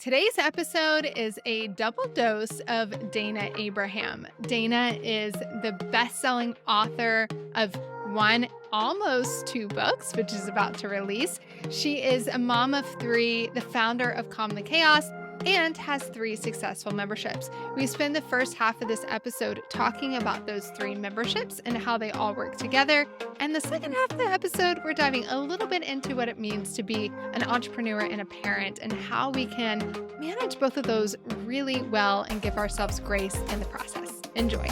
Today's episode is a double dose of Dayna Abraham. Dayna is the best-selling author of one, almost two books, which is about to release. She is a mom of three, the founder of Calm the Chaos, and has three successful memberships. We spend the first half of this episode talking about those three memberships and how they all work together. And the second half of the episode, we're diving a little bit into what it means to be an entrepreneur and a parent and how we can manage both of those really well and give ourselves grace in the process. Enjoy.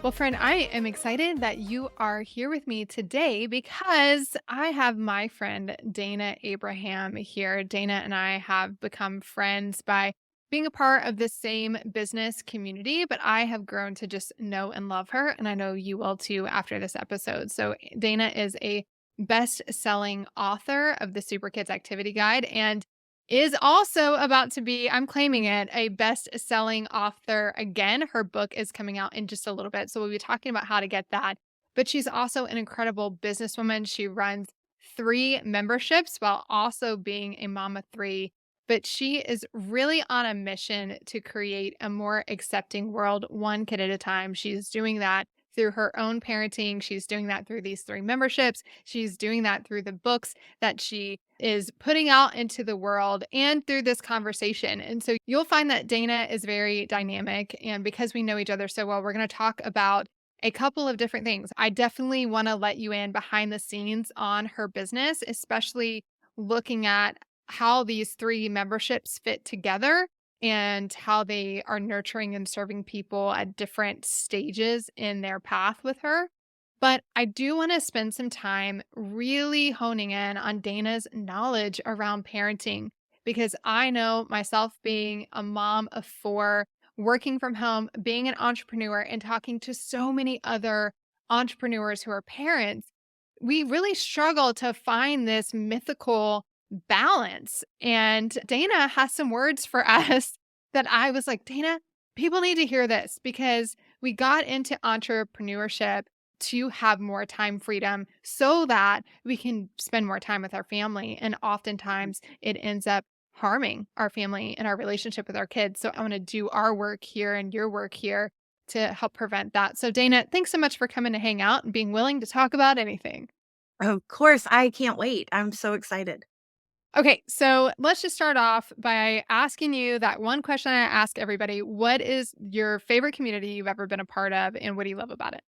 Well, friend, I am excited that you are here with me today because I have my friend Dayna Abraham here. Dayna and I have become friends by being a part of the same business community, but I have grown to just know and love her. And I know you will too after this episode. So, Dayna is a best-selling author of the Super Kids Activity Guide and is also about to be, I'm claiming it, a best-selling author again. Her book is coming out in just a little bit, so we'll be talking about how to get that. But she's also an incredible businesswoman. She runs three memberships while also being a mom of three. But she is really on a mission to create a more accepting world, one kid at a time. She's doing that through her own parenting. She's doing that through these three memberships. She's doing that through the books that she is putting out into the world and through this conversation. And so you'll find that Dayna is very dynamic. And because we know each other so well, we're going to talk about a couple of different things. I definitely want to let you in behind the scenes on her business, especially looking at how these three memberships fit together and how they are nurturing and serving people at different stages in their path with her. But I do want to spend some time really honing in on Dayna's knowledge around parenting because I know myself being a mom of four, working from home, being an entrepreneur, and talking to so many other entrepreneurs who are parents, we really struggle to find this mythical balance. And Dayna has some words for us that I was like, Dayna, people need to hear this because we got into entrepreneurship to have more time freedom so that we can spend more time with our family. And oftentimes it ends up harming our family and our relationship with our kids. So I want to do our work here and your work here to help prevent that. So, Dayna, thanks so much for coming to hang out and being willing to talk about anything. Of course, I can't wait. I'm so excited. Okay, so let's just start off by asking you that one question I ask everybody. What is your favorite community you've ever been a part of, and what do you love about it?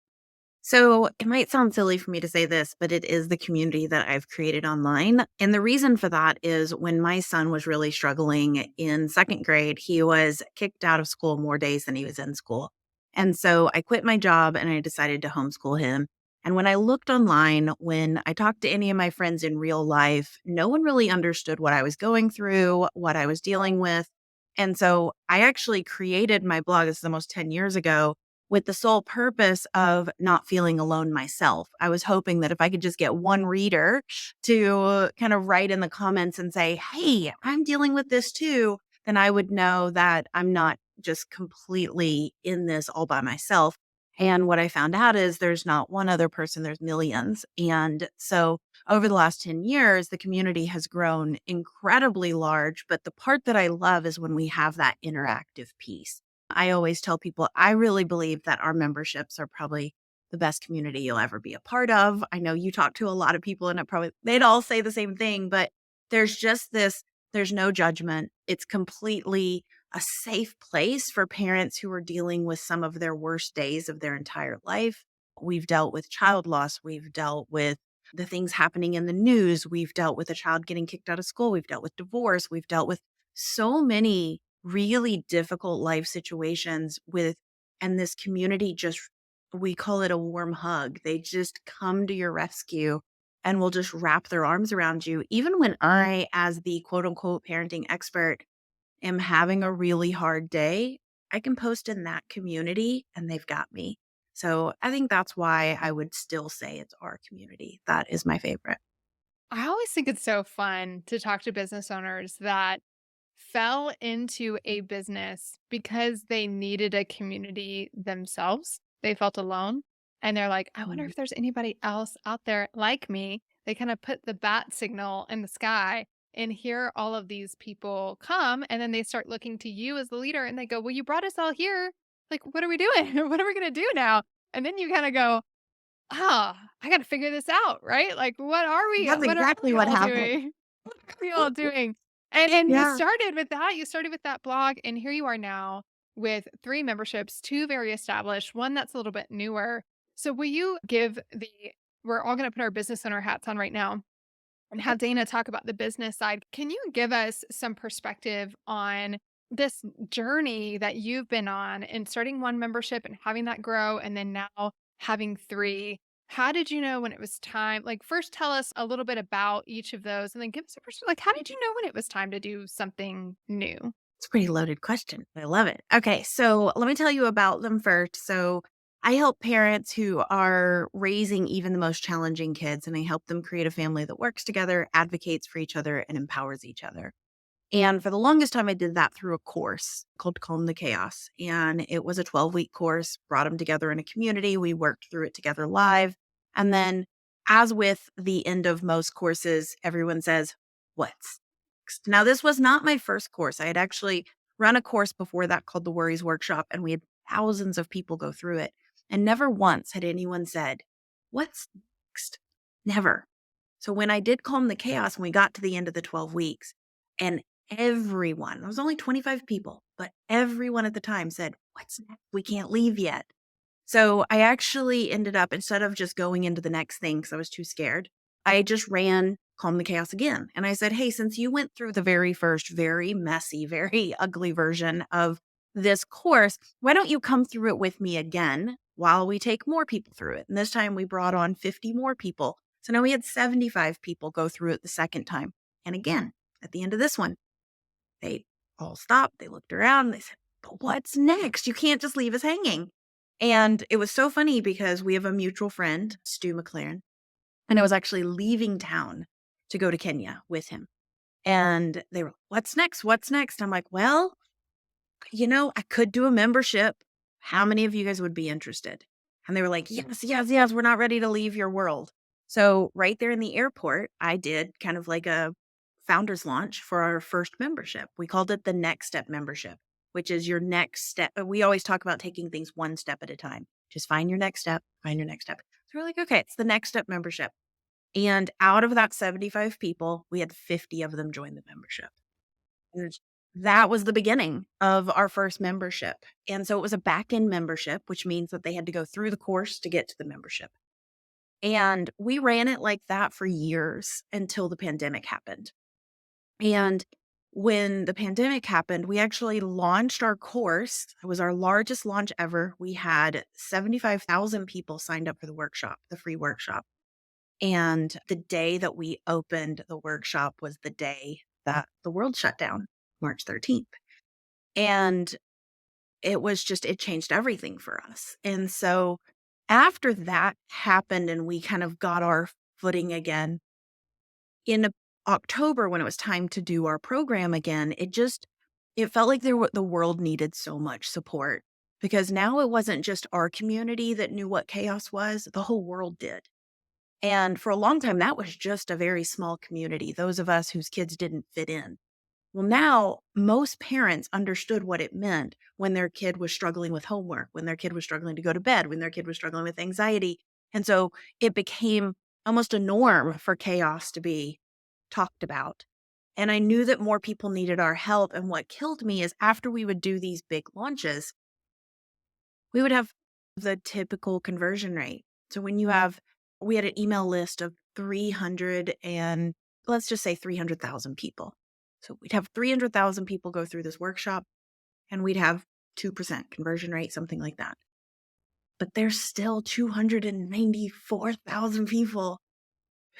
So, it might sound silly for me to say this, but it is the community that I've created online. And the reason for that is when my son was really struggling in second grade, he was kicked out of school more days than he was in school. And so I quit my job and I decided to homeschool him. And when I looked online, when I talked to any of my friends in real life, no one really understood what I was going through, what I was dealing with. And so I actually created my blog, this is almost 10 years ago, with the sole purpose of not feeling alone myself. I was hoping that if I could just get one reader to kind of write in the comments and say, "Hey, I'm dealing with this too," then I would know that I'm not just completely in this all by myself. And what I found out is there's not one other person, there's millions. And so over the last 10 years, the community has grown incredibly large. But the part that I love is when we have that interactive piece. I always tell people I really believe that our memberships are probably the best community you'll ever be a part of. I know you talk to a lot of people and they'd all say the same thing, but there's just this, there's no judgment. It's completely a safe place for parents who are dealing with some of their worst days of their entire life. We've dealt with child loss, we've dealt with the things happening in the news, we've dealt with a child getting kicked out of school, we've dealt with divorce, we've dealt with so many really difficult life situations with, and this community just, we call it a warm hug. They just come to your rescue and will just wrap their arms around you. Even when I, as the quote unquote parenting expert, am having a really hard day, I can post in that community and they've got me. So I think that's why I would still say it's our community. That is my favorite. I always think it's so fun to talk to business owners that fell into a business because they needed a community themselves. They felt alone. And they're like, I wonder Mhm. if there's anybody else out there like me. they kind of put the bat signal in the sky, and here all of these people come, and then they start looking to you as the leader, and they go, "Well, you brought us all here. Like, what are we doing? What are we gonna do now?" And then you kind of go, "Ah, I got to figure this out, right? Like, That's what are exactly we what all happened. doing? What are we all doing?" And you Yeah. started with that. You started with that blog, and here you are now with 3 memberships, 2 very established, one that's a little bit newer. So will you give the we're all going to put our business owner hats on right now and have Dana talk about the business side. Can you give us some perspective on this journey that you've been on in starting one membership and having that grow and then now having 3? How did you know when it was time? Like, first tell us a little bit about each of those and then give us a like, how did you know when it was time to do something new? It's a pretty loaded question. I love it. Okay, so let me tell you about them first. So, I help parents who are raising even the most challenging kids, and I help them create a family that works together, advocates for each other, and empowers each other. And for the longest time, I did that through a course called Calm the Chaos. And it was a 12-week course, brought them together in a community. We worked through it together live. And then, as with the end of most courses, everyone says, "What's next?" Now, this was not my first course. I had actually run a course before that called the Worries Workshop, and we had thousands of people go through it. And never once had anyone said, "What's next?" Never. So when I did Calm the Chaos, when we got to the end of the 12 weeks, and everyone, it was only 25 people, but everyone at the time said, "What's next? We can't leave yet." So I actually ended up, instead of just going into the next thing because I was too scared, I just ran Calm the Chaos again. And I said, "Hey, since you went through the very first, very messy, very ugly version of this course, why don't you come through it with me again while we take more people through it?" And this time we brought on 50 more people. So now we had 75 people go through it the second time. And again, at the end of this one, they all stopped, they looked around, they said, "But what's next? You can't just leave us hanging." And it was so funny because we have a mutual friend, Stu McLaren, and I was actually leaving town to go to Kenya with him. And they were, "What's next? What's next?" I'm like, "Well, I could do a membership. How many of you guys would be interested?" And they were like, "Yes, yes, yes. We're not ready to leave your world." So right there in the airport, I did kind of like a founders launch for our first membership. We called it the Next Step membership, which is your next step. We always talk about taking things one step at a time. Just find your next step, find your next step. So we're like, okay, it's the Next Step membership. And out of that 75 people, we had 50 of them join the membership. And that was the beginning of our first membership. And so it was a back end membership, which means that they had to go through the course to get to the membership. And we ran it like that for years until the pandemic happened. And when the pandemic happened, we actually launched our course. It was our largest launch ever. We had 75,000 people signed up for the workshop, the free workshop. And the day that we opened the workshop was the day that the world shut down, March 13th. And it changed everything for us. And so after that happened and we kind of got our footing again, in October when it was time to do our program again, it felt like the world needed so much support because now it wasn't just our community that knew what chaos was, the whole world did. And for a long time, that was just a very small community, those of us whose kids didn't fit in. Well, now most parents understood what it meant when their kid was struggling with homework, when their kid was struggling to go to bed, when their kid was struggling with anxiety. And so it became almost a norm for chaos to be talked about. And I knew that more people needed our help. And what killed me is after we would do these big launches, we would have the typical conversion rate. So we had an email list of 300 and let's just say 300,000 people. So we'd have 300,000 people go through this workshop and we'd have 2% conversion rate, something like that. But there's still 294,000 people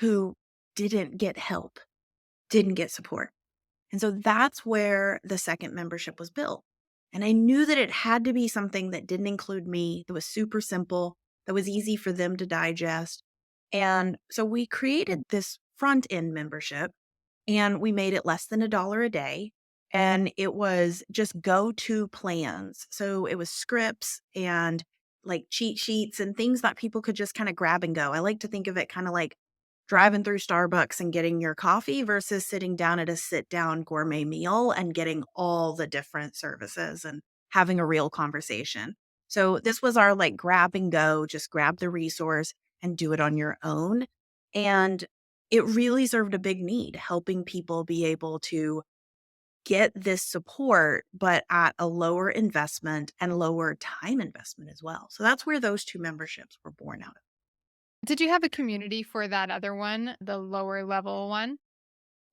who didn't get help, didn't get support. And so that's where the second membership was built. And I knew that it had to be something that didn't include me, that was super simple, that was easy for them to digest. And so we created this front end membership and we made it less than $1 a day. And it was just go to plans. So it was scripts and like cheat sheets and things that people could just kind of grab and go. I like to think of it kind of like driving through Starbucks and getting your coffee versus sitting down at a sit down gourmet meal and getting all the different services and having a real conversation. So this was our like grab and go, just grab the resource and do it on your own. And it really served a big need, helping people be able to get this support, but at a lower investment and lower time investment as well. So that's where those two memberships were born out of. Did you have a community for that other one, the lower level one?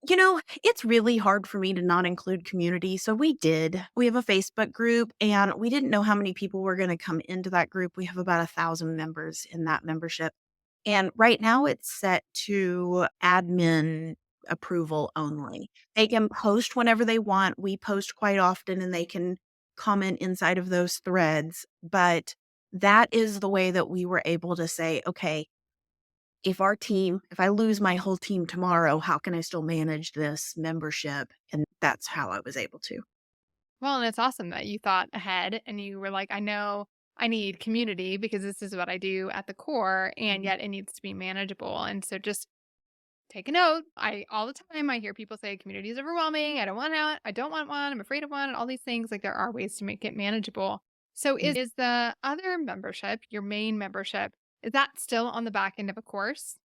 It's really hard for me to not include community. So we did. We have a Facebook group and we didn't know how many people were going to come into that group. We have about 1,000 members in that membership. And right now it's set to admin approval only. They can post whenever they want. We post quite often and they can comment inside of those threads. But that is the way that we were able to say, okay, if I lose my whole team tomorrow, how can I still manage this membership? And that's how I was able to. Well, and it's awesome that you thought ahead and you were like, I know I need community because this is what I do at the core, and Mhm. yet it needs to be manageable. And so just take a note. I all the time I hear people say community is overwhelming. I don't want out. I don't want one. I'm afraid of one. And all these things. Like there are ways to make it manageable. So is the other membership, your main membership, is that still on the back end of a course?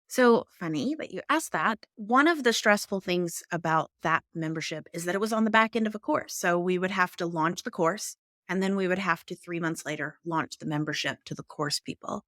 So funny that you asked that. One of the stressful things about that membership is that it was on the back end of a course. So we would have to launch the course and then we would have to 3 months later launch the membership to the course people.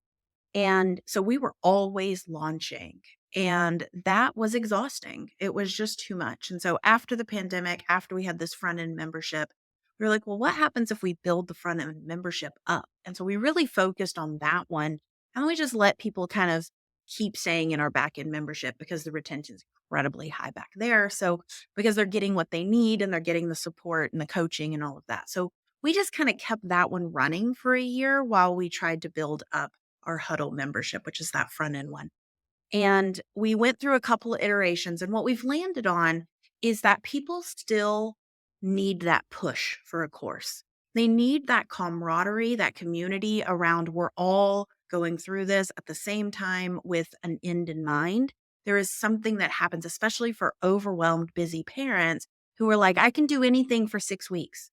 And so we were always launching, and that was exhausting. It was just too much. And so after the pandemic, after we had this front end membership, we were like, well, what happens if we build the front end membership up? And so we really focused on that one. And we just let people kind of keep staying in our back end membership because the retention is incredibly high back there. So because they're getting what they need and they're getting the support and the coaching and all of that. So we just kind of kept that one running for a year while we tried to build up our Huddle membership, which is that front end one. And we went through a couple of iterations. And what we've landed on is that people still need that push for a course. They need that camaraderie, that community around we're all going through this at the same time with an end in mind. There is something that happens, especially for overwhelmed, busy parents who are like, I can do anything for 6 weeks,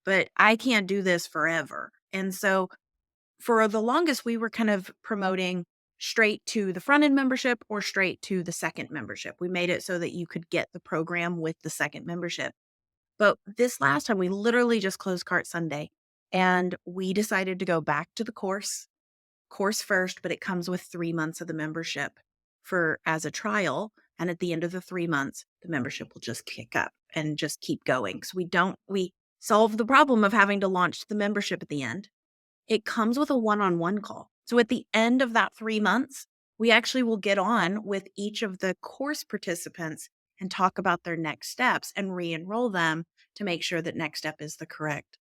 but I can't do this forever. And so for the longest, we were kind of promoting straight to the front end membership or straight to the second membership. We made it so that you could get the program with the second membership. But this last time, we literally just closed Cart Sunday and we decided to go back to the course first, but it comes with 3 months of the membership for as a trial. And at the end of the 3 months, the membership will just kick up and just keep going. So we solve the problem of having to launch the membership at the end. It comes with a one-on-one call. So at the end of that 3 months, we actually will get on with each of the course participants and talk about their next steps and re-enroll them to make sure that next step is the correct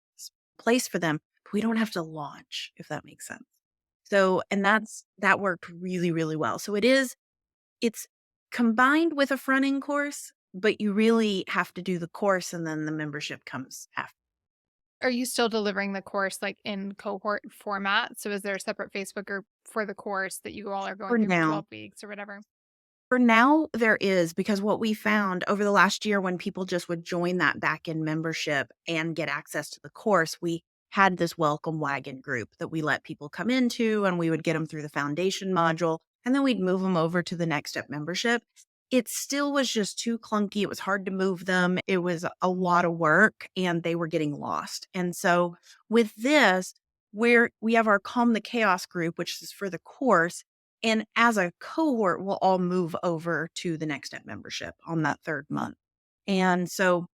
place for them. But we don't have to launch, if that makes sense. So, and that worked really, really well. So it's combined with a front end course, but you really have to do the course and then the membership comes after. Are you still delivering the course like in cohort format? So is there a separate Facebook group for the course that you all are For going through for now. 12 weeks or whatever? For now, there is because what we found over the last year when people just would join that back end membership and get access to the course, we had this welcome wagon group that we let people come into and we would get them through the foundation module and then we'd move them over to the next step membership. It still was just too clunky. It was hard to move them. It was a lot of work and they were getting lost. And so with this, where we have our Calm the Chaos group, which is for the course, and as a cohort, we'll all move over to the Next Step membership on that 3rd month. And so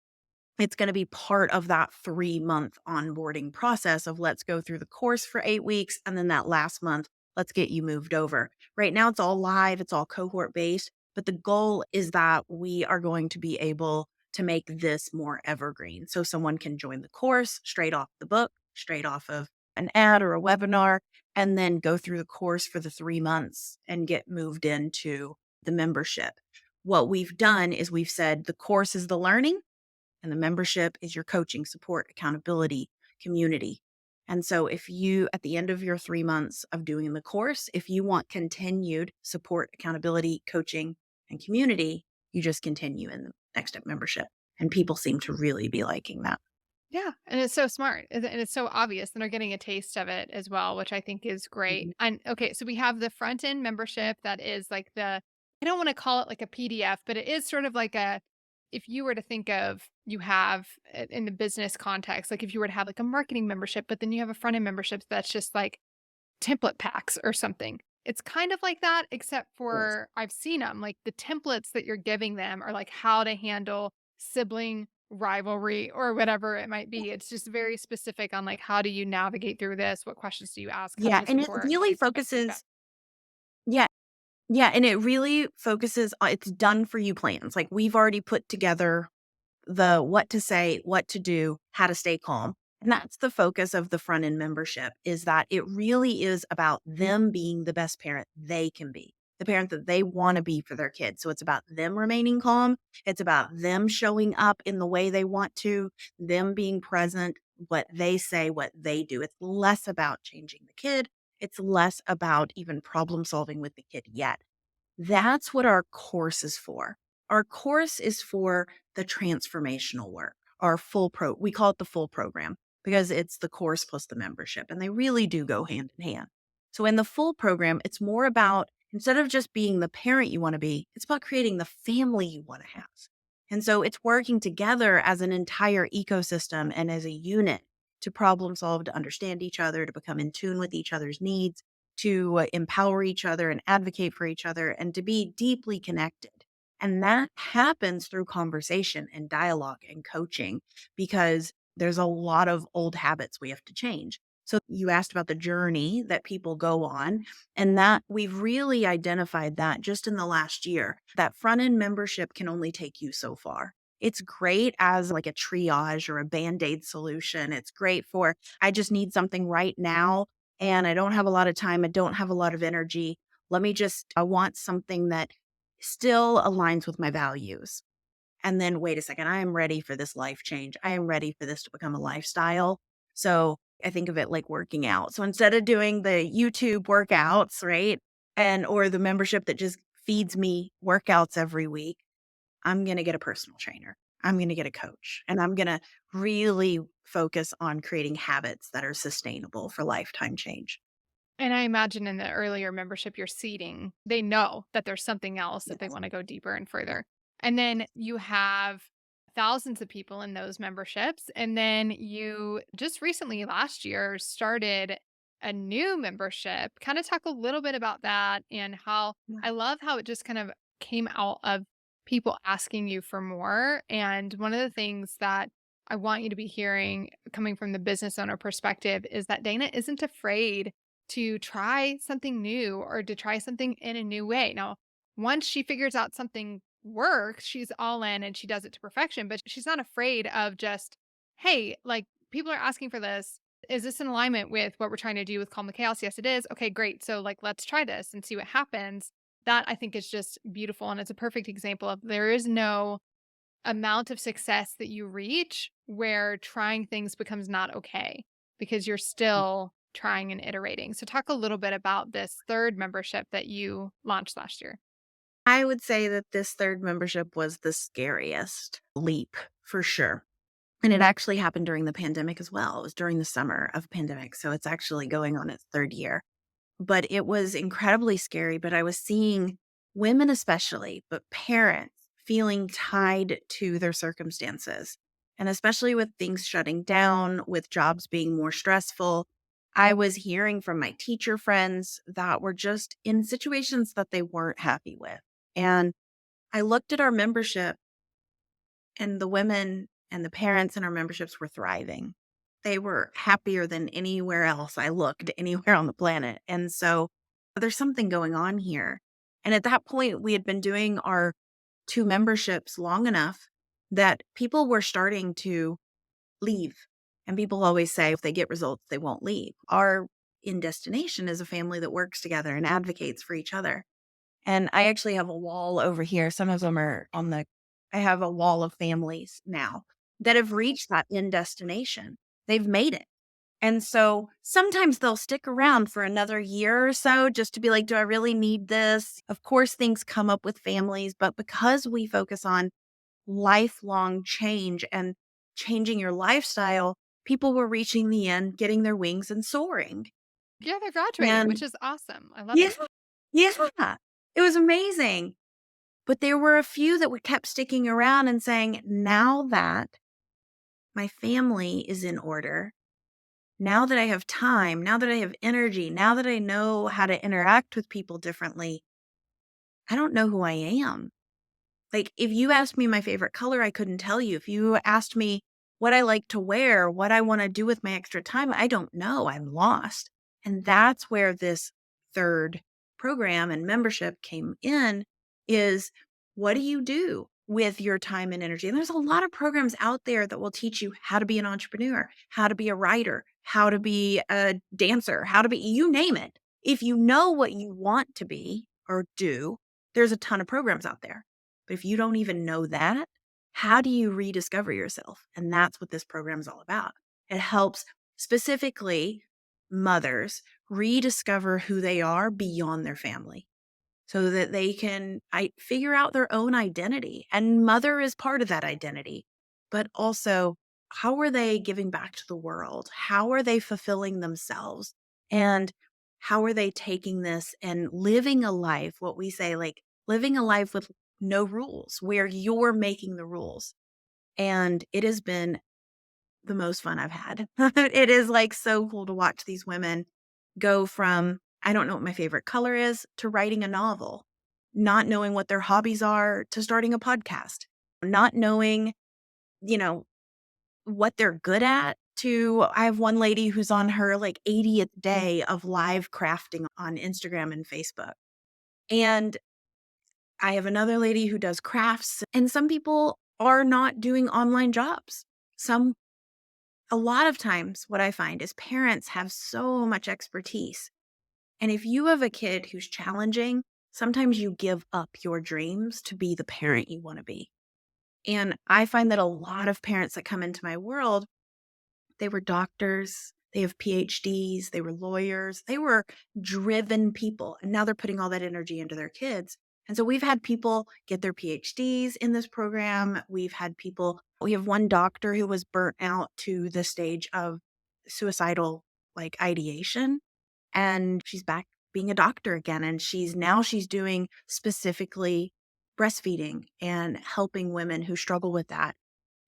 it's going to be part of that 3-month onboarding process of let's go through the course for 8 weeks. And then that last month, let's get you moved over. Right now, it's all live, it's all cohort based. But the goal is that we are going to be able to make this more evergreen. So someone can join the course straight off the book, straight off of an ad or a webinar, and then go through the course for the 3 months and get moved into the membership. What we've done is we've said the course is the learning and the membership is your coaching, support, accountability, community. And so if you, at the end of your 3 months of doing the course, if you want continued support, accountability, coaching, and community, you just continue in the Next Step membership. And people seem to really be liking that. Yeah, and it's so smart, and it's so obvious, and they're getting a taste of it as well, which I think is great. Mhm. And okay, so we have the front end membership that is like I don't want to call it like a PDF, but it is sort of like a if you were to think of you have in the business context, like if you were to have like a marketing membership, but then you have a front end membership that's just like template packs or something. It's kind of like that, except Yes. for I've seen them. Like the templates that you're giving them are like how to handle sibling rivalry or whatever it might be. It's just very specific on like how do you navigate through this? What questions do you ask? How do Yeah. you And it support? How do really you step by step? focuses, yeah, yeah. And it really focuses on it's done for you plans. Like we've already put together the what to say, what to do, how to stay calm. And that's the focus of the front end membership is that it really is about them being the best parent they can be, the parent that they want to be for their kids. So it's about them remaining calm. It's about them showing up in the way they want to, them being present, what they say, what they do. It's less about changing the kid. It's less about even problem solving with the kid yet. That's what our course is for. Our course is for the transformational work, our we call it the full program because it's the course plus the membership, and they really do go hand in hand. So, in the full program, it's more about instead of just being the parent you want to be, it's about creating the family you want to have. And so, it's working together as an entire ecosystem and as a unit to problem solve, to understand each other, to become in tune with each other's needs, to empower each other and advocate for each other, and to be deeply connected. And that happens through conversation and dialogue and coaching because there's a lot of old habits we have to change. So you asked about the journey that people go on, and that we've really identified that just in the last year. That front end membership can only take you so far. It's great as like a triage or a band-aid solution. It's great for I just need something right now and I don't have a lot of time. I don't have a lot of energy. I want something that still aligns with my values. And then, wait a second, I am ready for this life change. I am ready for this to become a lifestyle. So I think of it like working out. So instead of doing the YouTube workouts, right? Or the membership that just feeds me workouts every week, I'm going to get a personal trainer. I'm going to get a coach and I'm going to really focus on creating habits that are sustainable for lifetime change. And I imagine in the earlier membership you're seeding, they know that there's something else that they Yes. want to go deeper and further. And then you have thousands of people in those memberships. And then you just recently last year started a new membership. Kind of talk a little bit about that and how Yeah. I love how it just kind of came out of people asking you for more. And one of the things that I want you to be hearing coming from the business owner perspective is that Dana isn't afraid to try something new or to try something in a new way. Now, once she figures out something works, she's all in and she does it to perfection, but she's not afraid of just, hey, like people are asking for this. Is this in alignment with what we're trying to do with Calm the Chaos? Yes, it is. Okay, great. So, like, let's try this and see what happens. That I think is just beautiful. And it's a perfect example of there is no amount of success that you reach where trying things becomes not okay because you're still trying and iterating. So talk a little bit about this third membership that you launched last year. I would say that this third membership was the scariest leap for sure. And it actually happened during the pandemic as well. It was during the summer of pandemic. So it's actually going on its third year. But it was incredibly scary. But I was seeing women, especially, but parents feeling tied to their circumstances. And especially with things shutting down, with jobs being more stressful, I was hearing from my teacher friends that were just in situations that they weren't happy with. And I looked at our membership, and the women and the parents in our memberships were thriving. They were happier than anywhere else I looked, anywhere on the planet. And so there's something going on here. And at that point, we had been doing our two memberships long enough that people were starting to leave. And people always say if they get results, they won't leave. Our in destination is a family that works together and advocates for each other. And I actually have a wall over here. Some of them are I have a wall of families now that have reached that end destination. They've made it. And so sometimes they'll stick around for another year or so just to be like, do I really need this? Of course, things come up with families, but because we focus on lifelong change and changing your lifestyle, people were reaching the end, getting their wings and soaring. Yeah, they're graduating, which And is awesome. I love yeah, it. yeah, it was amazing. But there were a few that would kept sticking around and saying, now that my family is in order, now that I have time, now that I have energy, now that I know how to interact with people differently, I don't know who I am. Like, if you asked me my favorite color, I couldn't tell you. If you asked me what I like to wear, what I want to do with my extra time, I don't know. I'm lost. And that's where this third program and membership came in is what do you do with your time and energy? And there's a lot of programs out there that will teach you how to be an entrepreneur, how to be a writer, how to be a dancer, how to be, you name it. If you know what you want to be or do, there's a ton of programs out there. But if you don't even know that, how do you rediscover yourself? And that's what this program is all about. It helps specifically mothers rediscover who they are beyond their family so that they can figure out their own identity. And mother is part of that identity, but also how are they giving back to the world? How are they fulfilling themselves? And how are they taking this and living a life, what we say, like living a life with no rules, where you're making the rules. And it has been the most fun I've had. It is like so cool to watch these women go from, I don't know what my favorite color is, to writing a novel, not knowing what their hobbies are, to starting a podcast, not knowing, you know, what they're good at. To, I have one lady who's on her like 80th day of live crafting on Instagram and Facebook. And I have another lady who does crafts, and some people are not doing online jobs. Some, a lot of times, what I find is parents have so much expertise. And if you have a kid who's challenging, sometimes you give up your dreams to be the parent you want to be. And I find that a lot of parents that come into my world, they were doctors, they have PhDs, they were lawyers, they were driven people. And now they're putting all that energy into their kids. And so we've had people get their PhDs in this program. We have one doctor who was burnt out to the stage of suicidal like ideation. And she's back being a doctor again. And she's doing specifically breastfeeding and helping women who struggle with that.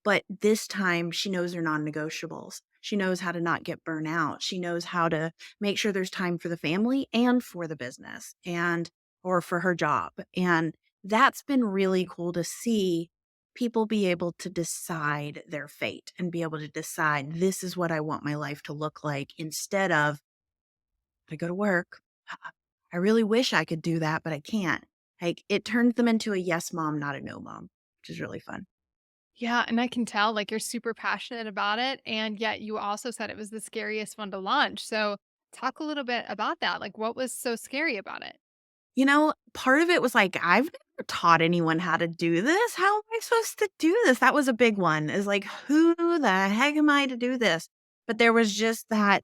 But this time she knows her non-negotiables. She knows how to not get burnt out. She knows how to make sure there's time for the family and for the business and or for her job. And that's been really cool to see people be able to decide their fate and be able to decide this is what I want my life to look like instead of I go to work. I really wish I could do that, but I can't. Like it turns them into a yes mom, not a no mom, which is really fun. Yeah, and I can tell, like, you're super passionate about it, and yet you also said it was the scariest one to launch. So, talk a little bit about that. Like, what was so scary about it? Part of it was like, I've never taught anyone how to do this. How am I supposed to do this? That was a big one is like, who the heck am I to do this? But there was just that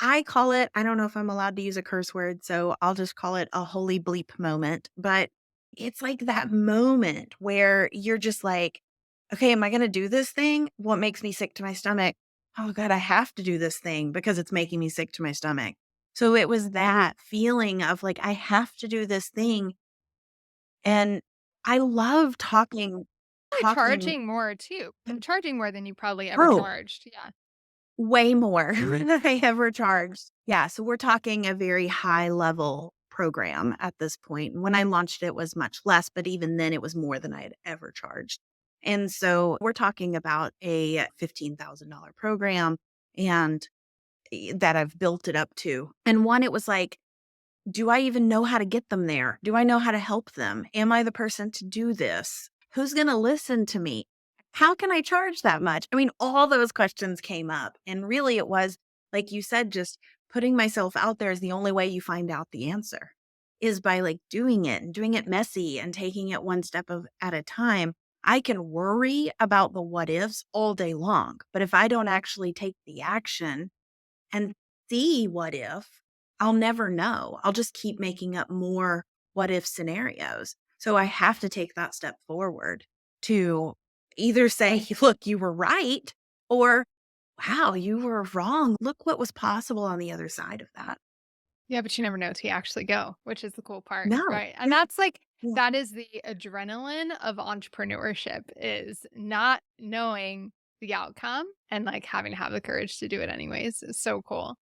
I call it, I don't know if I'm allowed to use a curse word, so I'll just call it a holy bleep moment. But it's like that moment where you're just like, okay, am I going to do this thing? What makes me sick to my stomach? Oh, God, I have to do this thing because it's making me sick to my stomach. So it was that feeling of like, I have to do this thing. And I love Probably talking, charging more too. Charging more than you probably ever oh, charged. Yeah. way more than I ever charged. Yeah, so we're talking a very high level program at this point. When I launched it was much less, but even then it was more than I had ever charged. And so we're talking about a $15,000 program and that I've built it up to. And one, it was like, do I even know how to get them there? Do I know how to help them? Am I the person to do this? Who's going to listen to me? How can I charge that much? I mean, all those questions came up. And really, it was, like you said, just putting myself out there is the only way you find out the answer is by like doing it and doing it messy and taking it one step at a time. I can worry about the what ifs all day long. But if I don't actually take the action, and see what if, I'll never know. I'll just keep making up more what if scenarios. So I have to take that step forward to either say, look, you were right, or wow, you were wrong. Look what was possible on the other side of that. Yeah, but you never know till you actually go, which is the cool part, No. right? And Yeah. that's like Yeah. that is the adrenaline of entrepreneurship is not knowing the outcome and like having to have the courage to do it anyways. Is so cool.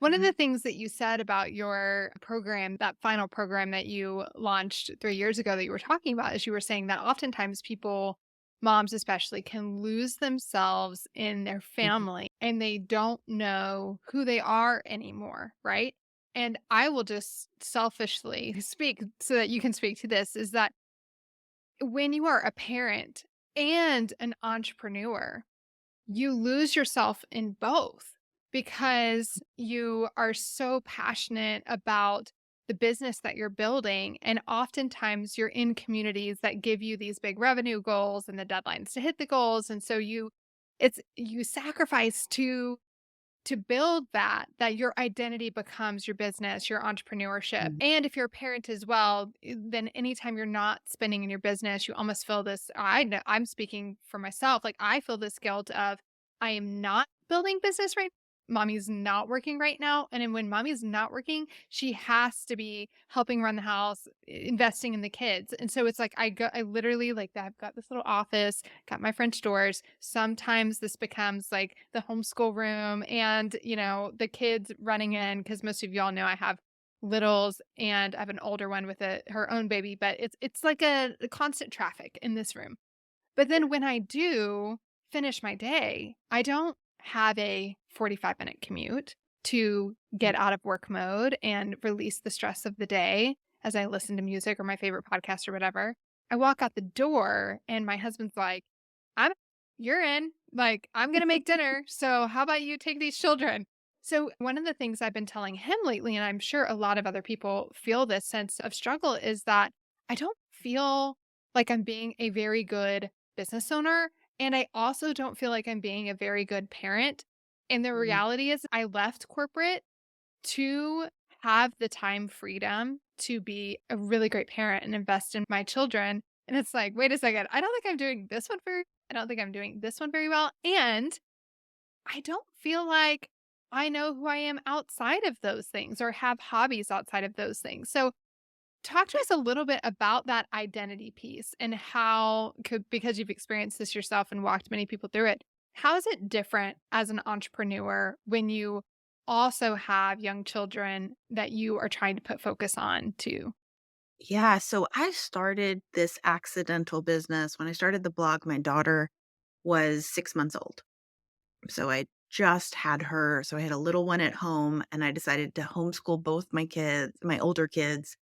One of Mhm. the things that you said about your program, that final program that you launched 3 years ago that you were talking about, is you were saying that oftentimes people, moms especially, can lose themselves in their Mhm. family and they don't know who they are anymore, right? And I will just selfishly speak so that you can speak to this is that when you are a parent and an entrepreneur, you lose yourself in both because you are so passionate about the business that you're building. And oftentimes you're in communities that give you these big revenue goals and the deadlines to hit the goals. And so you sacrifice to build that your identity becomes your business, your entrepreneurship. Mhm. And if you're a parent as well, then anytime you're not spending in your business, you almost feel this. I know I'm speaking for myself. Like I feel this guilt of I am not building business right. Mommy's not working right now. And then when mommy's not working, she has to be helping run the house, investing in the kids. And so it's like I literally like that. I've got this little office, got my French doors. Sometimes this becomes like the homeschool room and, the kids running in because most of y'all know I have littles and I have an older one with her own baby, but it's like a constant traffic in this room. But then when I do finish my day, I don't have a 45-minute commute to get out of work mode and release the stress of the day as I listen to music or my favorite podcast or whatever. I walk out the door and my husband's like, I'm you're in. Like, I'm gonna make dinner. So how about you take these children? So one of the things I've been telling him lately, and I'm sure a lot of other people feel this sense of struggle, is that I don't feel like I'm being a very good business owner. And I also don't feel like I'm being a very good parent. And the Mhm. reality is, I left corporate to have the time freedom to be a really great parent and invest in my children. And it's like, wait a second, I don't think I'm doing this one very, I don't think I'm doing this one very well. And I don't feel like I know who I am outside of those things or have hobbies outside of those things. So talk to us a little bit about that identity piece and how could because you've experienced this yourself and walked many people through it. How is it different as an entrepreneur when you also have young children that you are trying to put focus on too? Yeah, so I started this accidental business. When I started the blog, my daughter was 6 months old. So I just had her. So I had a little one at home, and I decided to homeschool both my kids, my older kids,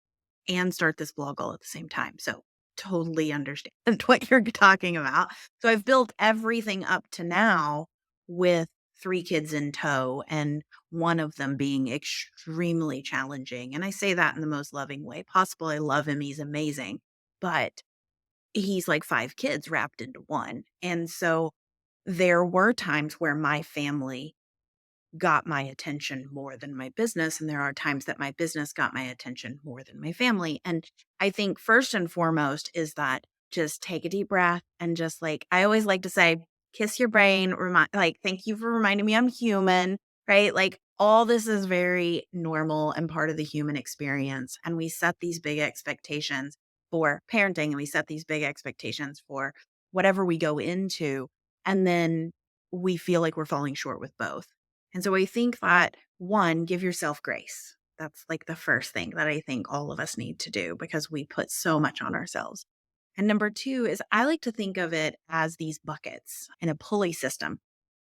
and start this blog all at the same time. So totally understand what you're talking about. So I've built everything up to now with 3 kids in tow and one of them being extremely challenging. And I say that in the most loving way possible. I love him. He's amazing. But he's like 5 kids wrapped into one. And so there were times where my family got my attention more than my business, and there are times that my business got my attention more than my family, and I think first and foremost is that just take a deep breath and just, like I always like to say, "Kiss your brain," "Thank you for reminding me I'm human," right? Like, all this is very normal and part of the human experience, and we set these big expectations for parenting, and we set these big expectations for whatever we go into, and then we feel like we're falling short with both. And so I think that one, give yourself grace. That's like the first thing that I think all of us need to do because we put so much on ourselves. And number two is I like to think of it as these buckets in a pulley system.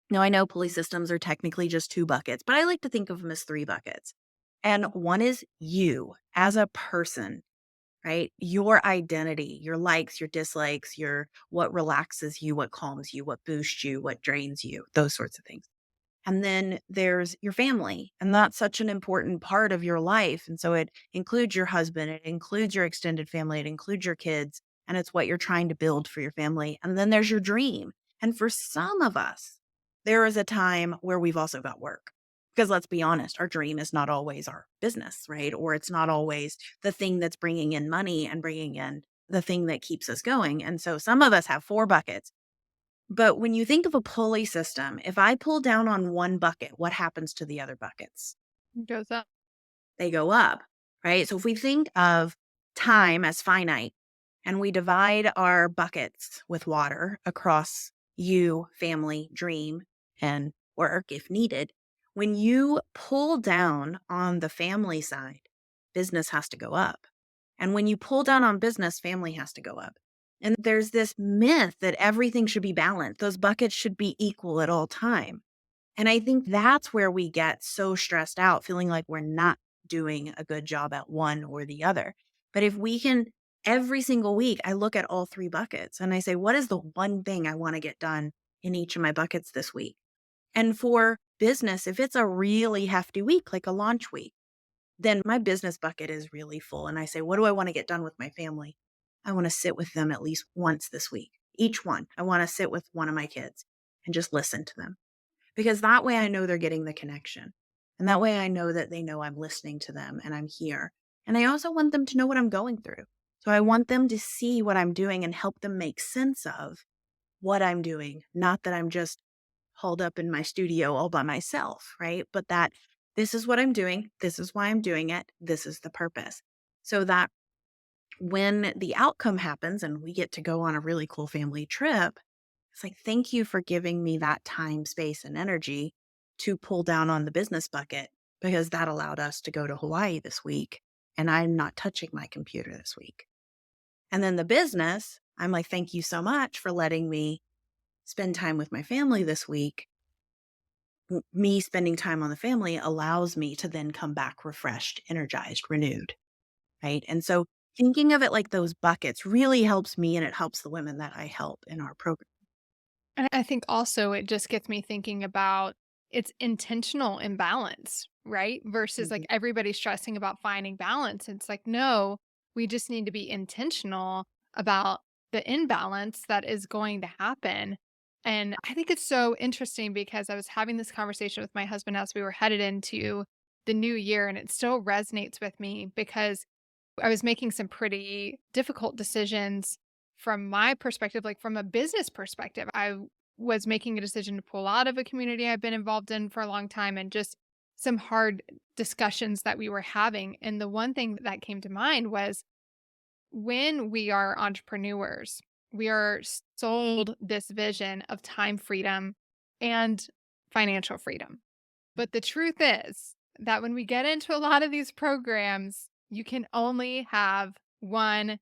Now, I know pulley systems are technically just 2 buckets, but I like to think of them as 3 buckets. And one is you as a person, right? Your identity, your likes, your dislikes, your what relaxes you, what calms you, what boosts you, what drains you, those sorts of things. And then there's your family, and that's such an important part of your life. And so it includes your husband, it includes your extended family, it includes your kids, and it's what you're trying to build for your family. And then there's your dream. And for some of us, there is a time where we've also got work. Because let's be honest, our dream is not always our business, right? Or it's not always the thing that's bringing in money and bringing in the thing that keeps us going. And so some of us have 4 buckets. But when you think of a pulley system, if I pull down on one bucket, what happens to the other buckets? Goes up. They go up, right? So if we think of time as finite and we divide our buckets with water across you, family, dream, and work if needed, when you pull down on the family side, business has to go up. And when you pull down on business, family has to go up. And there's this myth that everything should be balanced. Those buckets should be equal at all time. And I think that's where we get so stressed out, feeling like we're not doing a good job at one or the other. But if we can, every single week, I look at all 3 buckets and I say, what is the one thing I want to get done in each of my buckets this week? And for business, if it's a really hefty week, like a launch week, then my business bucket is really full. And I say, what do I want to get done with my family? I want to sit with them at least once this week. Each one. I want to sit with one of my kids and just listen to them because that way I know they're getting the connection. And that way I know that they know I'm listening to them and I'm here. And I also want them to know what I'm going through. So I want them to see what I'm doing and help them make sense of what I'm doing, not that I'm just holed up in my studio all by myself, right? But that this is what I'm doing. This is why I'm doing it. This is the purpose. So that when the outcome happens and we get to go on a really cool family trip, it's like, thank you for giving me that time, space, and energy to pull down on the business bucket because that allowed us to go to Hawaii this week. And I'm not touching my computer this week. And then the business, I'm like, thank you so much for letting me spend time with my family this week. Me spending time on the family allows me to then come back refreshed, energized, renewed. Right. And so thinking of it like those buckets really helps me and it helps the women that I help in our program. And I think also it just gets me thinking about it's intentional imbalance, right? Versus like Mhm. everybody stressing about finding balance. It's like, no, we just need to be intentional about the imbalance that is going to happen. And I think it's so interesting because I was having this conversation with my husband as we were headed into the new year, and it still resonates with me because I was making some pretty difficult decisions from my perspective, like from a business perspective. I was making a decision to pull out of a community I've been involved in for a long time and just some hard discussions that we were having. And the one thing that came to mind was when we are entrepreneurs, we are sold this vision of time freedom and financial freedom. But the truth is that when we get into a lot of these programs, you can only have one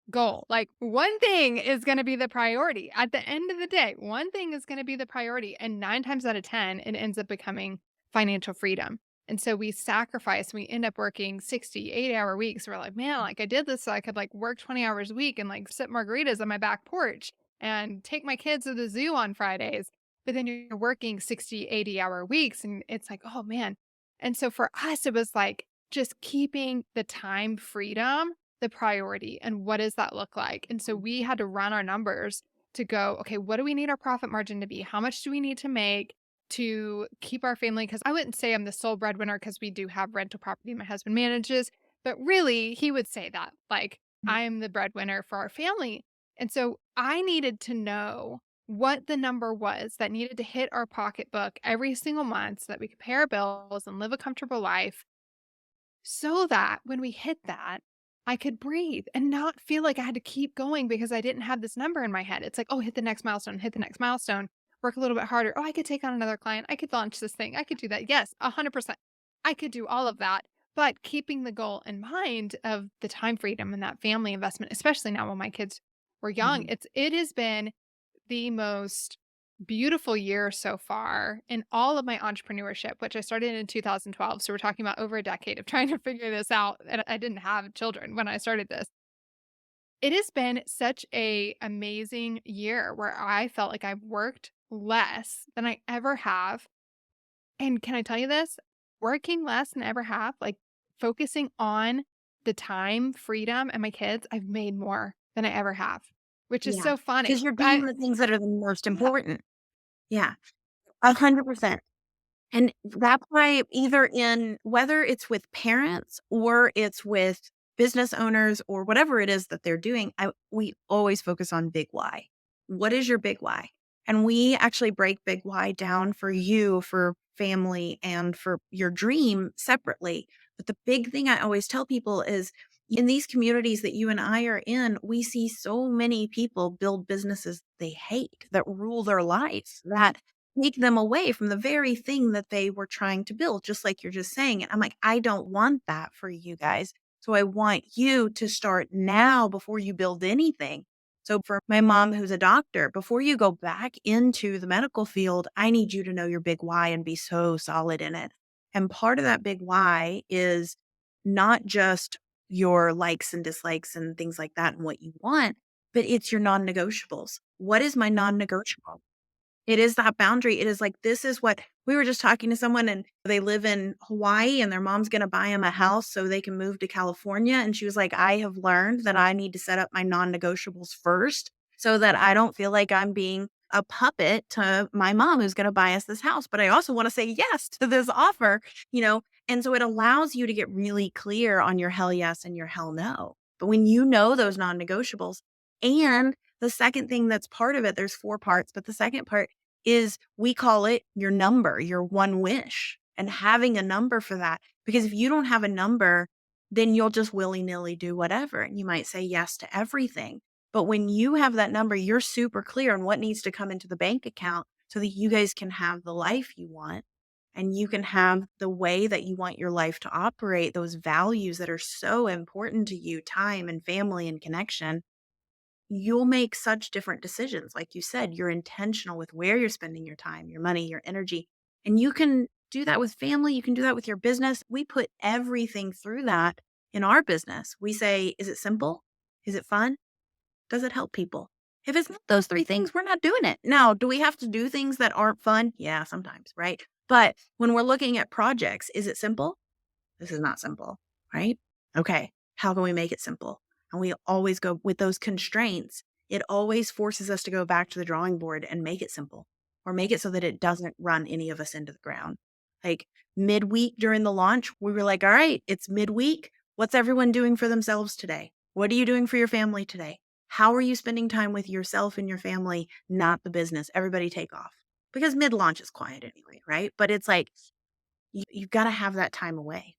goal. Like one thing is going to be the priority. At the end of the day, one thing is going to be the priority. And 9 times out of 10, it ends up becoming financial freedom. And so we sacrifice, we end up working 60, 8-hour weeks. We're like, man, like I did this so I could like work 20 hours a week and like sip margaritas on my back porch and take my kids to the zoo on Fridays. But then you're working 60, 80-hour weeks and it's like, oh man. And so for us, it was like just keeping the time freedom the priority and what does that look like? And so we had to run our numbers to go, okay, what do we need our profit margin to be? How much do we need to make to keep our family? Because I wouldn't say I'm the sole breadwinner because we do have rental property my husband manages, but really he would say that like I am the breadwinner for our family. And so I needed to know what the number was that needed to hit our pocketbook every single month so that we could pay our bills and live a comfortable life so that when we hit that, I could breathe and not feel like I had to keep going because I didn't have this number in my head. It's like, oh, hit the next milestone, hit the next milestone, work a little bit harder. Oh, I could take on another client. I could launch this thing. I could do that. Yes, 100%. I could do all of that. But keeping the goal in mind of the time freedom and that family investment, especially now when my kids were young, Mhm. it has been the most beautiful year so far in all of my entrepreneurship, which I started in 2012. So we're talking about over a decade of trying to figure this out. And I didn't have children when I started this. It has been such a amazing year where I felt like I've worked less than I ever have. And can I tell you this? Working less than I ever have, like focusing on the time, freedom, and my kids, I've made more than I ever have, which is Yeah, so because funny. you're doing the things that are the most Yeah. important. Yeah, 100%. And that's why either in whether it's with parents or it's with business owners or whatever it is that they're doing, we always focus on big why. What is your big why? And we actually break big why down for you, for family, and for your dream separately. But the big thing I always tell people is in these communities that you and I are in, we see so many people build businesses they hate that rule their lives, that take them away from the very thing that they were trying to build, just like you're just saying. And I'm like, I don't want that for you guys. So I want you to start now before you build anything. So for my mom, who's a doctor, before you go back into the medical field, I need you to know your big why and be so solid in it. And part of that big why is not just your likes and dislikes and things like that and what you want, but it's your non negotiables. What is my non negotiable? It is that boundary. It is like, this is what we were just talking to someone and they live in Hawaii and their mom's going to buy them a house so they can move to California. And she was like, I have learned that I need to set up my non negotiables first so that I don't feel like I'm being a puppet to my mom who's going to buy us this house. But I also want to say yes to this offer, you know? And so it allows you to get really clear on your hell yes and your hell no. But when you know those non negotiables, and the second thing that's part of it, there's four parts, but the second part is we call it your number, your one wish, and having a number for that. Because if you don't have a number, then you'll just willy nilly do whatever. And you might say yes to everything. But when you have that number, you're super clear on what needs to come into the bank account so that you guys can have the life you want and you can have the way that you want your life to operate, those values that are so important to you, time and family and connection. You'll make such different decisions. Like you said, you're intentional with where you're spending your time, your money, your energy. And you can do that with family. You can do that with your business. We put everything through that in our business. We say, is it simple? Is it fun? Does it help people? If it's not those three things, we're not doing it. Now, do we have to do things that aren't fun? Yeah, sometimes, right? But when we're looking at projects, is it simple? This is not simple, right? Okay, how can we make it simple? And we always go with those constraints. It always forces us to go back to the drawing board and make it simple or make it so that it doesn't run any of us into the ground. Like midweek during the launch, we were like, all right, it's midweek. What's everyone doing for themselves today? What are you doing for your family today? How are you spending time with yourself and your family, not the business? Everybody take off because mid launch is quiet anyway, right? But it's like, you've got to have that time away.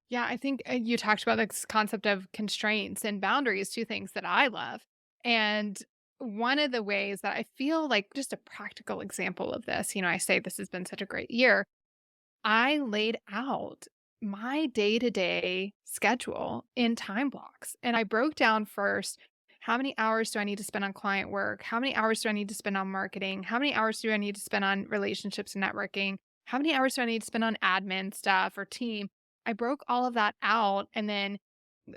Yeah, I think you talked about this concept of constraints and boundaries, two things that I love. And one of the ways that I feel like just a practical example of this, I say this has been such a great year. I laid out my day to day schedule in time blocks. And I broke down first how many hours do I need to spend on client work? How many hours do I need to spend on marketing? How many hours do I need to spend on relationships and networking? How many hours do I need to spend on admin stuff or team? I broke all of that out and then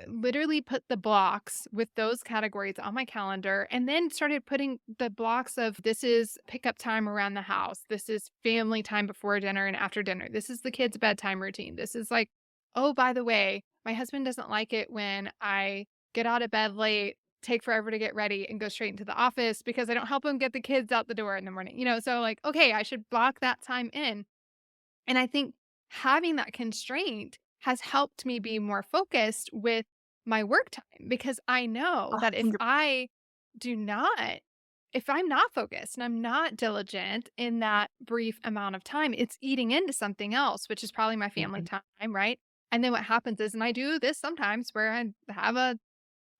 literally put the blocks with those categories on my calendar and then started putting the blocks of this is pickup time around the house. This is family time before dinner and after dinner. This is the kids' bedtime routine. This is like, oh, by the way, my husband doesn't like it when I get out of bed late, take forever to get ready, and go straight into the office because I don't help him get the kids out the door in the morning. So like, okay, I should block that time in. And I think having that constraint has helped me be more focused with my work time because I know that if 100. I do not, if I'm not focused and I'm not diligent in that brief amount of time, it's eating into something else, which is probably my family Mhm. time, right? And then what happens is, and I do this sometimes where I have a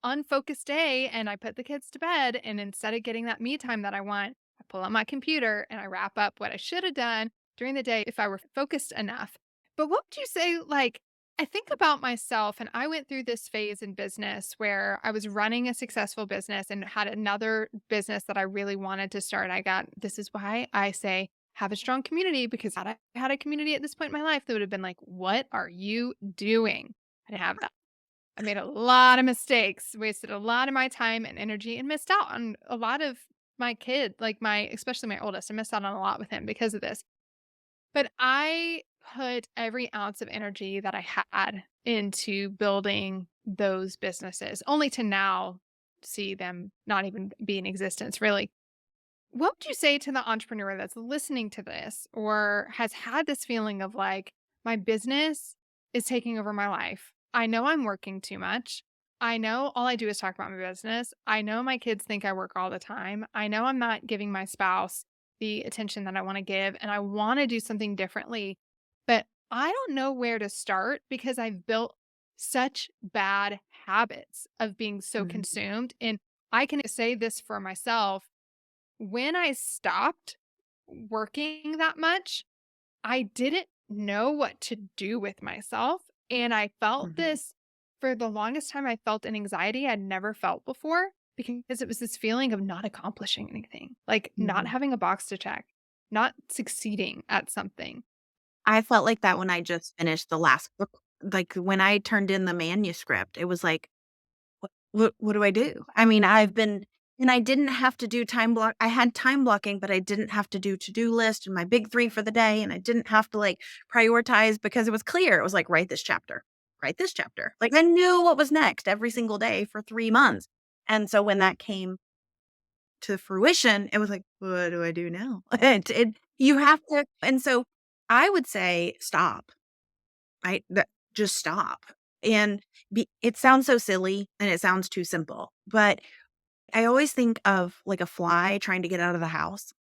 unfocused day and I put the kids to bed and instead of getting that me time that I want, I pull out my computer and I wrap up what I should have done during the day if I were focused enough. But what would you say like I think about myself and I went through this phase in business where I was running a successful business and had another business that I really wanted to start. This is why I say have a strong community because had I had a community at this point in my life that would have been like, what are you doing? I didn't have that. I made a lot of mistakes, wasted a lot of my time and energy, and missed out on a lot of my kid, like especially my oldest. I missed out on a lot with him because of this. But I put every ounce of energy that I had into building those businesses, only to now see them not even be in existence, really. What would you say to the entrepreneur that's listening to this or has had this feeling of like, my business is taking over my life? I know I'm working too much. I know all I do is talk about my business. I know my kids think I work all the time. I know I'm not giving my spouse the attention that I want to give, and I want to do something differently. But I don't know where to start because I've built such bad habits of being so Mhm, consumed. And I can say this for myself, when I stopped working that much, I didn't know what to do with myself, and I felt mhm, this for the longest time. I felt an anxiety I'd never felt before because it was this feeling of not accomplishing anything, like not mhm. having a box to check, not succeeding at something. I felt like that when I just finished the last book. Like, when I turned in the manuscript, it was like, what do I do? I mean, I didn't have to do time block. I had time blocking, but I didn't have to do to-do list and my big 3 for the day, and I didn't have to, like, prioritize because it was clear. It was like, "Write this chapter. Write this chapter." Like, I knew what was next every single day for 3 months. And so when that came to fruition, it was like, "What do I do now?" It you have to, and so I would say stop. Right? That just stop. And it sounds so silly and it sounds too simple, but I always think of like a fly trying to get out of the house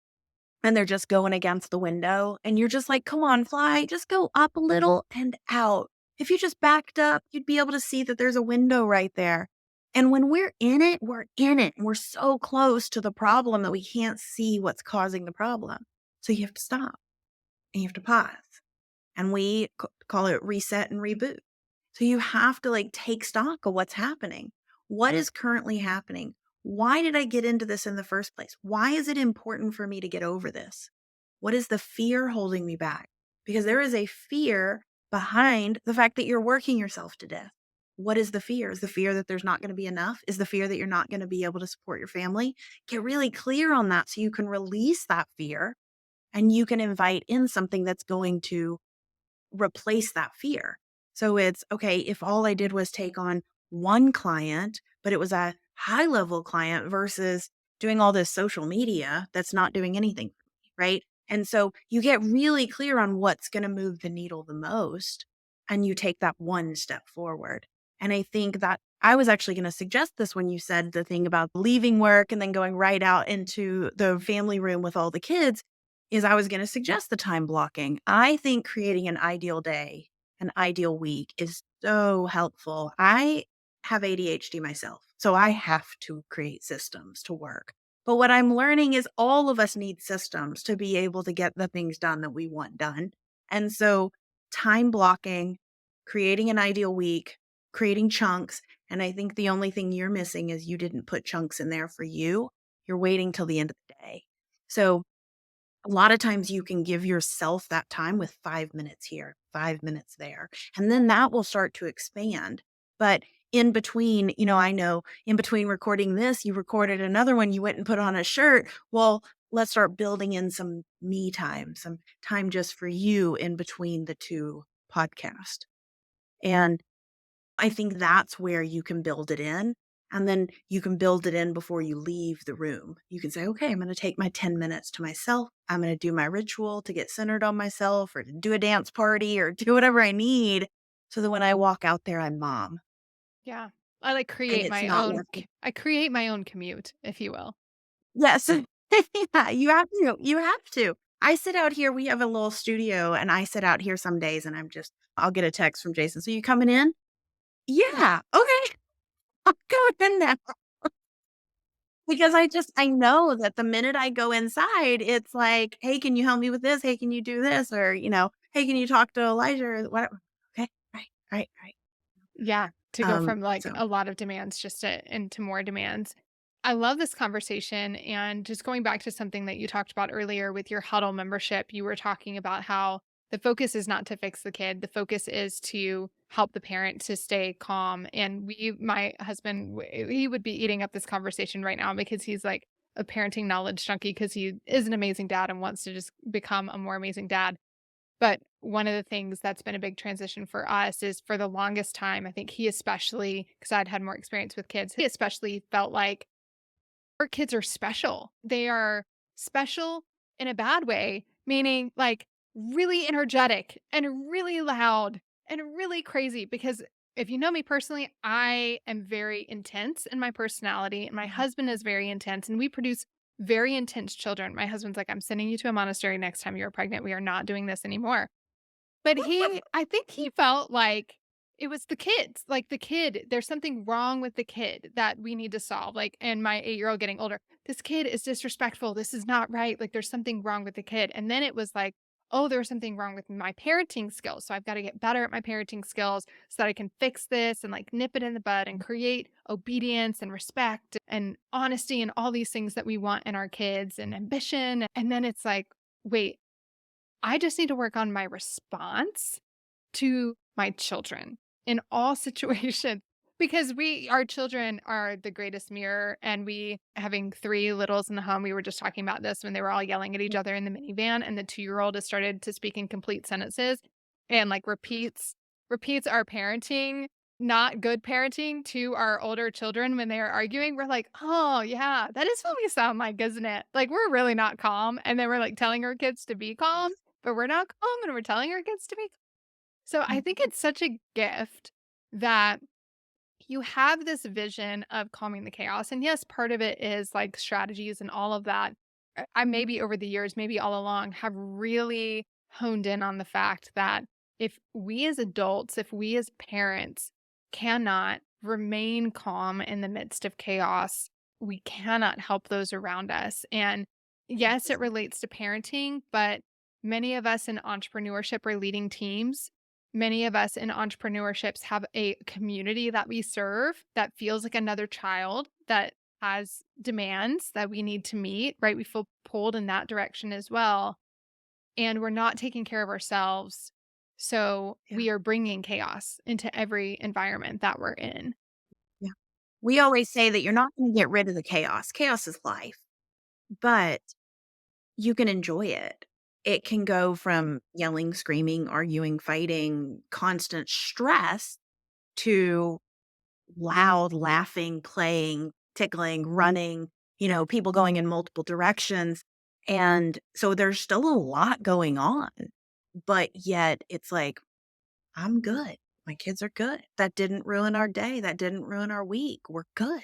and they're just going against the window. And you're just like, come on, fly, just go up a little and out. If you just backed up, you'd be able to see that there's a window right there. And when we're in it, we're in it. And we're so close to the problem that we can't see what's causing the problem. So you have to stop and you have to pause. And we call it reset and reboot. So you have to like take stock of what's happening. What is currently happening? Why did I get into this in the first place? Why is it important for me to get over this? What is the fear holding me back? Because there is a fear behind the fact that you're working yourself to death. What is the fear? Is the fear that there's not going to be enough? Is the fear that you're not going to be able to support your family? Get really clear on that so you can release that fear and you can invite in something that's going to replace that fear. So it's okay, if all I did was take on one client, but it was a high level client versus doing all this social media that's not doing anything for me, right? And so you get really clear on what's going to move the needle the most and you take that one step forward. And I think that I was actually going to suggest this when you said the thing about leaving work and then going right out into the family room with all the kids is I was going to suggest the time blocking. I think creating an ideal day, an ideal week is so helpful. I have ADHD myself, so I have to create systems to work. But what I'm learning is all of us need systems to be able to get the things done that we want done. And so time blocking, creating an ideal week, creating chunks. And I think the only thing you're missing is you didn't put chunks in there for you. You're waiting till the end of the day. So a lot of times you can give yourself that time with 5 minutes here, 5 minutes there, and then that will start to expand. But in between, I know in between recording this, you recorded another one, you went and put on a shirt. Well, let's start building in some me time, some time just for you in between the 2 podcasts. And I think that's where you can build it in, and then you can build it in before you leave the room. You can say, "Okay, I'm gonna take my 10 minutes to myself. I'm gonna do my ritual to get centered on myself or to do a dance party or do whatever I need so that when I walk out there, I'm mom." Yeah. I like And create it's my not own working. I create my own commute, if you will. Yes. Yeah, you have to. I sit out here, we have a little studio, and I sit out here some days, and I'll get a text from Jason, "So you coming in?" "Yeah, okay, I'm coming in now." Because I know that the minute I go inside, it's like, "Hey, can you help me with this? Hey, can you do this?" Or, "Hey, can you talk to Elijah?" Or whatever. Okay, right, right, right. Yeah, to go from, like, So a lot of demands just to into more demands. I love this conversation, and just going back to something that you talked about earlier with your Huddle membership, you were talking about how the focus is not to fix the kid, the focus is to help the parent to stay calm, and my husband, he would be eating up this conversation right now because he's, like, a parenting knowledge junkie because he is an amazing dad and wants to just become a more amazing dad. But one of the things that's been a big transition for us is for the longest time, I think he especially, because I'd had more experience with kids, he especially felt like our kids are special. They are special in a bad way, meaning like really energetic and really loud and really crazy. Because if you know me personally, I am very intense in my personality, and my Mhm. husband is very intense, and we produce very intense children. My husband's like, I'm sending you to a monastery next time you're pregnant. We are not doing this anymore. But I think he felt like it was the kids, like the kid, there's something wrong with the kid that we need to solve. Like, and my 8-year-old getting older, this kid is disrespectful. This is not right. Like, there's something wrong with the kid. And then it was like, oh, there's something wrong with my parenting skills. So I've got to get better at my parenting skills so that I can fix this and like nip it in the bud and create obedience and respect and honesty and all these things that we want in our kids and ambition. And then it's like, wait, I just need to work on my response to my children in all situations because our children are the greatest mirror, and we having 3 littles in the home, we were just talking about this when they were all yelling at each other in the minivan, and the 2-year-old has started to speak in complete sentences and, like, repeats our parenting, not good parenting, to our older children when they are arguing. We're like, "Oh, yeah, that is what we sound like, isn't it?" Like, we're really not calm, and then we're, like, telling our kids to be calm, but we're not calm, and we're telling our kids to be. So I think it's such a gift that you have this vision of calming the chaos. And yes, part of it is like strategies and all of that. I maybe over the years, maybe all along, have really honed in on the fact that if we as adults, if we as parents cannot remain calm in the midst of chaos, we cannot help those around us. And yes, it relates to parenting, but many of us in entrepreneurship are leading teams. Many of us in entrepreneurships have a community that we serve that feels like another child that has demands that we need to meet, right? We feel pulled in that direction as well. And we're not taking care of ourselves. So Yeah. we are bringing chaos into every environment that we're in. Yeah. We always say that you're not going to get rid of the chaos. Chaos is life, but you can enjoy it. It can go from yelling, screaming, arguing, fighting, constant stress to loud laughing, playing, tickling, running, people going in multiple directions. And so there's still a lot going on, but yet it's like, I'm good. My kids are good. That didn't ruin our day. That didn't ruin our week. We're good.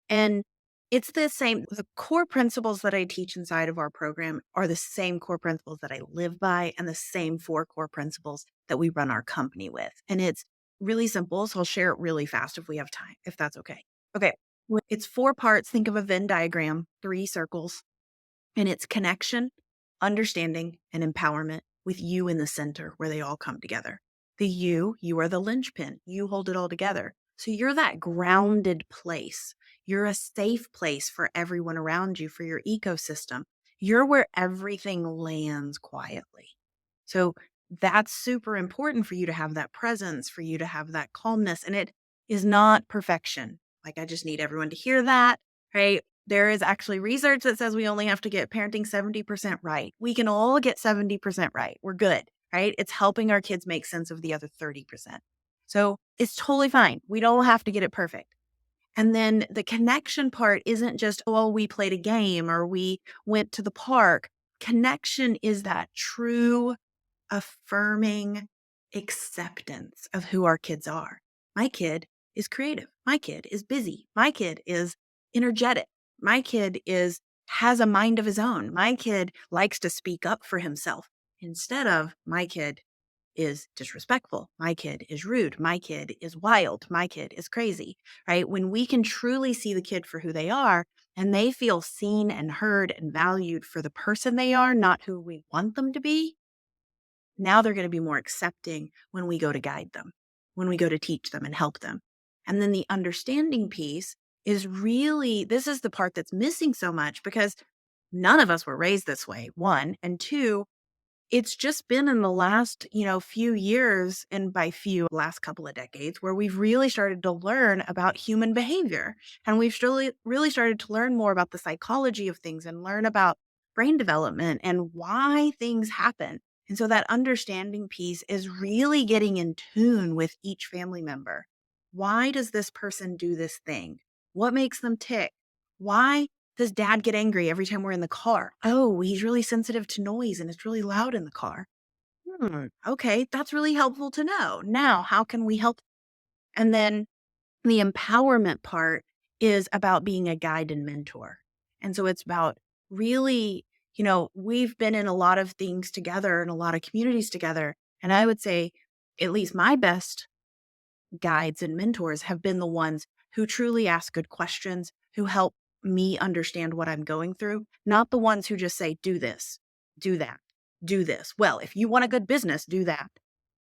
And it's the core principles that I teach inside of our program are the same core principles that I live by and the same 4 core principles that we run our company with. And it's really simple. So I'll share it really fast if we have time, if that's okay. Okay. It's 4 parts. Think of a Venn diagram, 3 circles. And it's connection, understanding, and empowerment with you in the center where they all come together. You are the linchpin. You hold it all together. So you're that grounded place. You're a safe place for everyone around you, for your ecosystem. You're where everything lands quietly. So that's super important for you to have that presence, for you to have that calmness. And it is not perfection. Like, I just need everyone to hear that, right? There is actually research that says we only have to get parenting 70% right. We can all get 70% right. We're good, right? It's helping our kids make sense of the other 30%. So it's totally fine. We don't have to get it perfect. And then the connection part isn't just, oh, we played a game or we went to the park. Connection is that true affirming acceptance of who our kids are. My kid is creative. My kid is busy. My kid is energetic. My kid has a mind of his own. My kid likes to speak up for himself instead of my kid is disrespectful. My kid is rude. My kid is wild. My kid is crazy, right? When we can truly see the kid for who they are and they feel seen and heard and valued for the person they are, not who we want them to be, now they're going to be more accepting when we go to guide them, when we go to teach them and help them. And then the understanding piece is really, this is the part that's missing so much because none of us were raised this way, one. And two, it's just been in the last, few years, and by few, last couple of decades, where we've really started to learn about human behavior. And we've really started to learn more about the psychology of things and learn about brain development and why things happen. And so that understanding piece is really getting in tune with each family member. Why does this person do this thing? What makes them tick? Why Does dad get angry every time we're in the car? Oh, he's really sensitive to noise and it's really loud in the car. Okay, that's really helpful to know. Now, how can we help? And then the empowerment part is about being a guide and mentor. And so it's about really, we've been in a lot of things together and a lot of communities together. And I would say, at least my best guides and mentors have been the ones who truly ask good questions, who help me understand what I'm going through, not the ones who just say, do this, do that, do this. Well, if you want a good business, do that.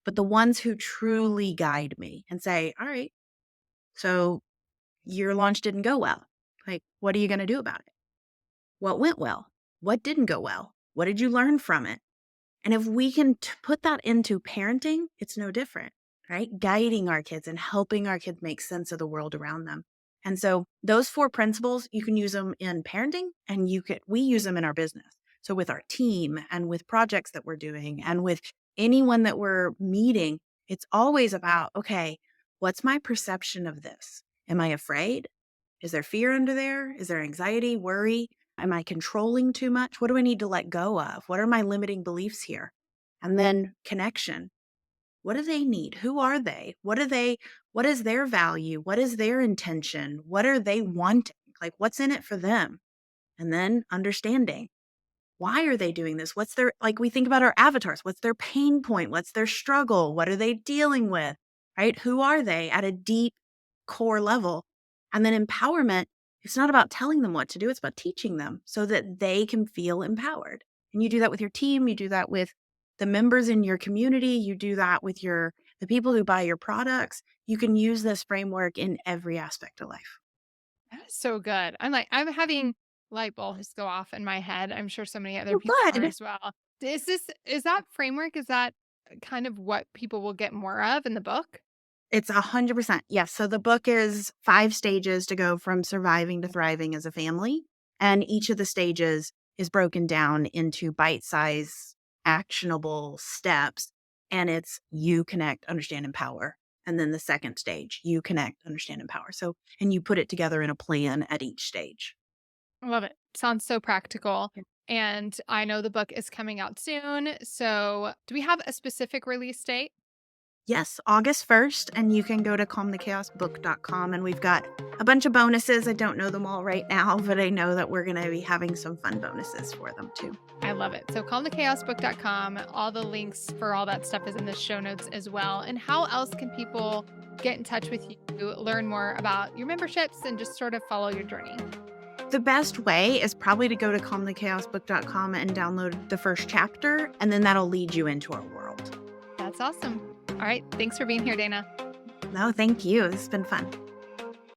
But the ones who truly guide me and say, all right, so your launch didn't go well. Like, what are you going to do about it? What went well? What didn't go well? What did you learn from it? And if we can put that into parenting, it's no different, right? Guiding our kids and helping our kids make sense of the world around them. And so those 4 principles, you can use them in parenting and we use them in our business. So with our team and with projects that we're doing and with anyone that we're meeting, it's always about, okay, what's my perception of this? Am I afraid? Is there fear under there? Is there anxiety, worry? Am I controlling too much? What do I need to let go of? What are my limiting beliefs here? And then connection. What do they need? Who are they? What is their value? What is their intention? What are they wanting? Like, what's in it for them? And then understanding. Why are they doing this? What's their, like, we think about our avatars. What's their pain point? What's their struggle? What are they dealing with? Right? Who are they at a deep core level? And then empowerment, it's not about telling them what to do. It's about teaching them so that they can feel empowered. And you do that with your team. You do that with the members in your community. You do that with the people who buy your products. You can use this framework in every aspect of life. That is so good. I'm having light bulbs go off in my head. I'm sure so many other Oh, people are good. as well. Is that framework, is that kind of what people will get more of in the book? It's 100%. Yes. So the book is 5 stages to go from surviving to thriving as a family. And each of the stages is broken down into bite-size, actionable steps. And it's you connect, understand, empower. And then the second stage, you connect, understand, empower. So, and you put it together in a plan at each stage. I love it. Sounds so practical. Yeah. And I know the book is coming out soon. So, do we have a specific release date? Yes, August 1st, and you can go to calmthechaosbook.com, and we've got a bunch of bonuses. I don't know them all right now, but I know that we're going to be having some fun bonuses for them too. I love it. So, calmthechaosbook.com. All the links for all that stuff is in the show notes as well. And how else can people get in touch with you, learn more about your memberships, and just sort of follow your journey? The best way is probably to go to calmthechaosbook.com and download the first chapter, and then that'll lead you into our world. That's awesome. All right. Thanks for being here, Dayna. No, thank you. This has been fun.